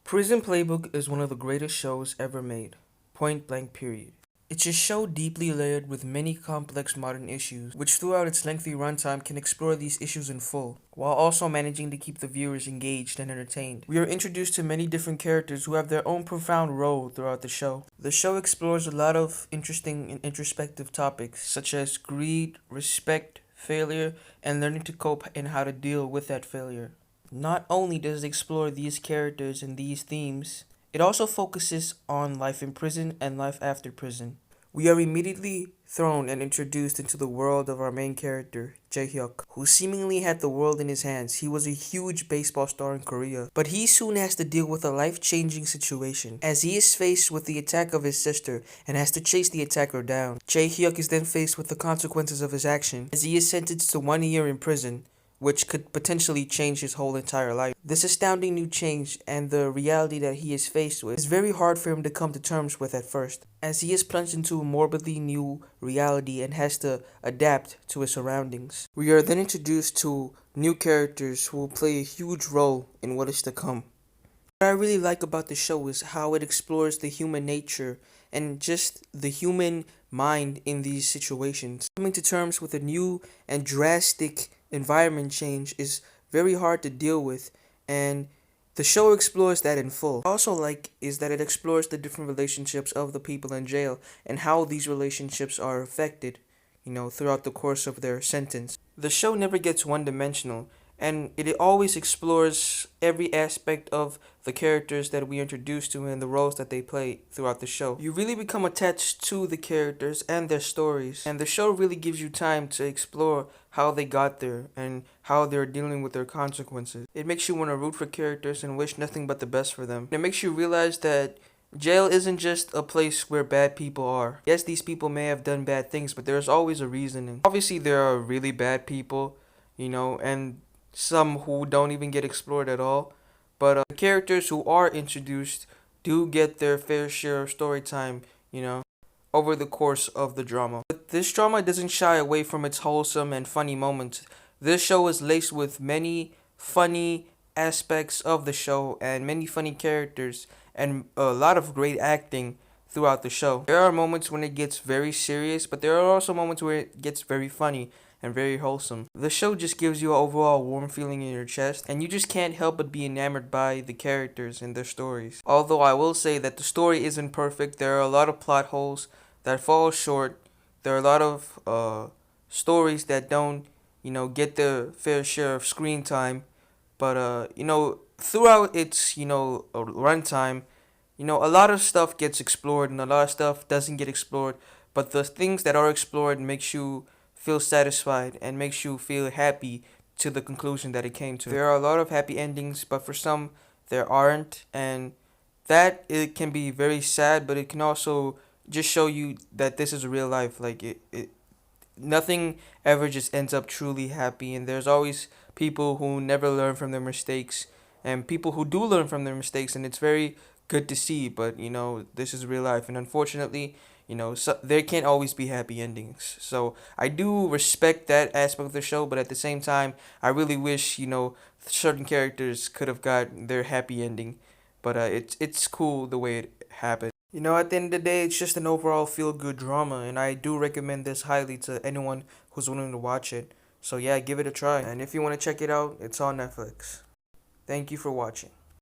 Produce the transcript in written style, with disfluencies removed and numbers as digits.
Prison Playbook is one of the greatest shows ever made, point blank period. It's a show deeply layered with many complex modern issues, which throughout its lengthy runtime can explore these issues in full, while also managing to keep the viewers engaged and entertained. We are introduced to many different characters who have their own profound role throughout the show. The show explores a lot of interesting and introspective topics, such as greed, respect, failure, and learning to cope and how to deal with that failure. Not only does it explore these characters and these themes, it also focuses on life in prison and life after prison. We are immediately thrown and introduced into the world of our main character, Jae-hyuk, who seemingly had the world in his hands. He was a huge baseball star in Korea, but he soon has to deal with a life-changing situation, as he is faced with the attack of his sister and has to chase the attacker down. Jae-hyuk is then faced with the consequences of his action, as he is sentenced to 1 year in prison, which could potentially change his whole entire life. This astounding new change and the reality that he is faced with is very hard for him to come to terms with at first, as he is plunged into a morbidly new reality and has to adapt to his surroundings. We are then introduced to new characters who will play a huge role in what is to come. What I really like about the show is how it explores the human nature and just the human mind in these situations. Coming to terms with a new and drastic environment change is very hard to deal with, and the show explores that in full. What I also like is that it explores the different relationships of the people in jail and how these relationships are affected, throughout the course of their sentence. The show never gets one-dimensional, and it always explores every aspect of the characters that we introduce to and the roles that they play throughout the show. You really become attached to the characters and their stories, and the show really gives you time to explore how they got there and how they're dealing with their consequences. It makes you want to root for characters and wish nothing but the best for them. It makes you realize that jail isn't just a place where bad people are. Yes, these people may have done bad things, but there's always a reasoning. Obviously, there are really bad people, and some who don't even get explored at all, but the characters who are introduced do get their fair share of story time, over the course of the drama. But this drama doesn't shy away from its wholesome and funny moments. This show is laced with many funny aspects of the show and many funny characters and a lot of great acting throughout the show. There are moments when it gets very serious, but there are also moments where it gets very funny and very wholesome. The show just gives you an overall warm feeling in your chest, and you just can't help but be enamored by the characters and their stories. Although I will say that the story isn't perfect, there are a lot of plot holes that fall short. There are a lot of stories that don't, get their fair share of screen time. But throughout its, runtime, a lot of stuff gets explored and a lot of stuff doesn't get explored. But the things that are explored makes you feel satisfied and makes you feel happy to the conclusion that it came to. There are a lot of happy endings, but for some there aren't, and that it can be very sad, but it can also just show you that this is real life. Like nothing ever just ends up truly happy, and there's always people who never learn from their mistakes and people who do learn from their mistakes, and it's very good to see. But this is real life, and unfortunately, so there can't always be happy endings. So I do respect that aspect of the show, but at the same time, I really wish certain characters could have got their happy ending. But it's cool the way it happened. At the end of the day, it's just an overall feel-good drama, and I do recommend this highly to anyone who's willing to watch it. So yeah, give it a try. And if you want to check it out, it's on Netflix. Thank you for watching.